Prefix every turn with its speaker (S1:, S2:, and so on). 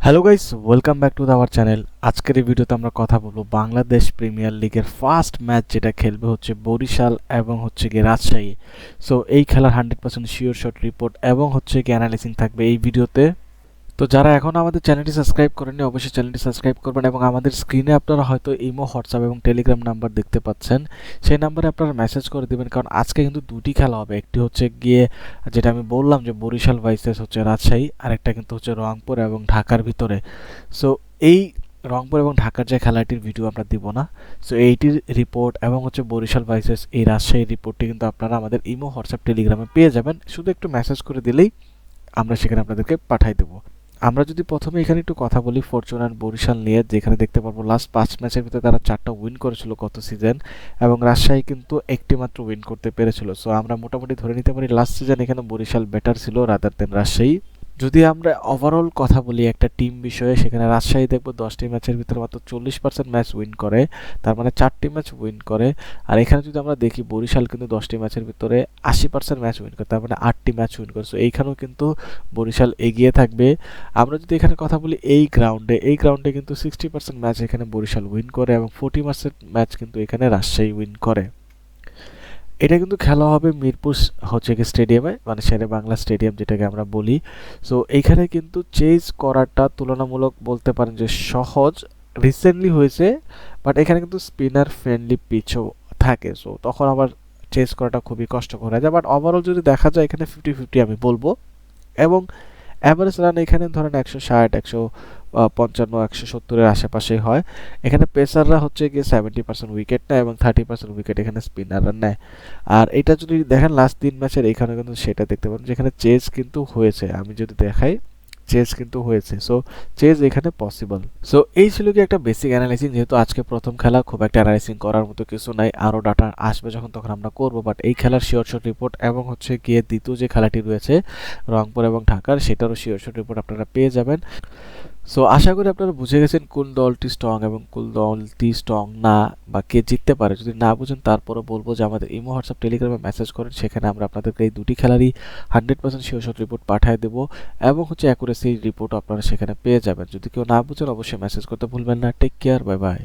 S1: Hello guys, welcome back to our channel. আজকের এই ভিডিওতে আমরা কথা বলবো বাংলাদেশ প্রিমিয়ার লিগের ফার্স্ট ম্যাচ যেটা খেলবে হচ্ছে বরিশাল এবং হচ্ছে গিয়ে রাজশাহী। সো এই খেলার 100% শিওর শট রিপোর্ট এবং হচ্ছে গিয়ে অ্যানালাইসিং থাকবে এই ভিডিওতে। তো যারা এখন আমাদের চ্যানেলটি সাবস্ক্রাইব করেননি অবশ্যই চ্যানেলটি সাবস্ক্রাইব করবেন এবং আমাদের স্ক্রিনে আপনারা হয়তো ইমো, হোয়াটসঅ্যাপ এবং টেলিগ্রাম নাম্বার দেখতে পাচ্ছেন, সেই নাম্বারে আপনারা মেসেজ করে দিবেন, কারণ আজকে কিন্তু দুটি খেলা হবে। একটি হচ্ছে গিয়ে যেটা আমি বললাম যে বরিশাল ভার্সেস হচ্ছে রাজশাহী, আরেকটা কিন্তু হচ্ছে রংপুর এবং ঢাকার ভিতরে। সো এই রংপুর এবং ঢাকার যে খেলাটির ভিডিও আমরা দিব না, সো এইটির রিপোর্ট এবং হচ্ছে বরিশাল ভার্সেস এই রাজশাহীর রিপোর্টটি কিন্তু আপনারা আমাদের ইমো, হোয়াটসঅ্যাপ, টেলিগ্রামে পেয়ে যাবেন। শুধু একটু মেসেজ করে দিলেই আমরা সেখানে আপনাদেরকে পাঠাই দেবো। আমরা যদি প্রথমে এখানে একটু কথা বলি ফরচুন অ্যান্ড বরিশাল নিয়ে, যেখানে দেখতে পারবো লাস্ট 5 ম্যাচের ভিতরে তারা 4টা উইন করেছিল গত সিজন, এবং রাজশাহী কিন্তু একটি মাত্র উইন করতে পেরেছিল। সো আমরা মোটামুটি ধরে নিতে পারি লাস্ট সিজন এখানে বরিশাল বেটার ছিল রাদার দেন রাজশাহী। যদি আমরা ওভারঅল কথা বলি একটা টিম বিষয়ে, সেখানে রাজশাহী দেখবো 10টি ম্যাচের ভিতরে মাত্র 40% ম্যাচ উইন করে, তার মানে 4টি ম্যাচ উইন করে। আর এখানে যদি আমরা দেখি বরিশাল কিন্তু 10টি ম্যাচের ভিতরে 80% ম্যাচ উইন করে, তার মানে 8টি ম্যাচ উইন করে। সো এইখানেও কিন্তু বরিশাল এগিয়ে থাকবে। আমরা যদি এখানে কথা বলি এই গ্রাউন্ডে কিন্তু 60% ম্যাচ এখানে বরিশাল উইন করে এবং 40% ম্যাচ কিন্তু এখানে রাজশাহী উইন করে। এটা কিন্তু খেলা হবে মিরপুর হচ্ছে কি স্টেডিয়ামে, মানে শেরে বাংলা স্টেডিয়াম যেটাকে আমরা বলি। সো এইখানে কিন্তু চেজ করাটা তুলনামূলক বলতে পারেন যে সহজ, রিসেন্টলি হয়েছে, বাট এখানে কিন্তু স্পিনার ফ্রেন্ডলি পিচও থাকে। সো তখন আবার চেজ করাটা খুবই কষ্টকর হয়ে যায়। বাট ওভারঅল যদি দেখা যায় এখানে 50-50 আমি বলবো। এবং অ্যাভারেজ রান এখানে ধরেন 160, 155, 170-এর আশেপাশেই হয়। এখানে পেসাররা হচ্ছে গিয়ে 70% উইকেট নেয় এবং 30% উইকেট এখানে স্পিনাররা নেয়। আর এটা যদি দেখেন লাস্ট 3 ম্যাচের, এখানে কিন্তু সেটা দেখতে পাবেন যেখানে চেজ কিন্তু হয়েছে। আমি যদি দেখাই, চেজ কিন্তু হয়েছে। সো চেজ এখানে পসিবল। সো এই ছিল কি একটা বেসিক অ্যানালাইসিং। যেহেতু আজকে প্রথম খেলা, খুব একটা অ্যানালাইসিং করার মতো কিছু নাই, আরও ডাটা আসবে যখন তখন আমরা করব। বাট এই খেলার শিওর শট রিপোর্ট এবং হচ্ছে গিয়ে দ্বিতীয় যে খেলাটি রয়েছে রংপুর এবং ঢাকার, সেটারও শিওর শট রিপোর্ট আপনারা পেয়ে যাবেন। সো আশা করি আপনারা বুঝে গেছেন কোন দলটি স্ট্রং এবং কোন দলটি স্ট্রং না, বা কে জিততে পারে। যদি না বুঝেন তারপরে বলবো যে আমাদের ইমো, হোয়াটসঅ্যাপ, টেলিগ্রামে মেসেজ করেন, সেখানে আমরা আপনাদেরকে এই দুটি খেলারই 100% শিওর শট রিপোর্ট পাঠিয়ে দেবো এবং হচ্ছে অ্যাকুরেসি রিপোর্ট আপনারা সেখানে পেয়ে যাবেন। যদি কেউ না বুঝেন অবশ্যই মেসেজ করতে ভুলবেন না। Take care, bye by.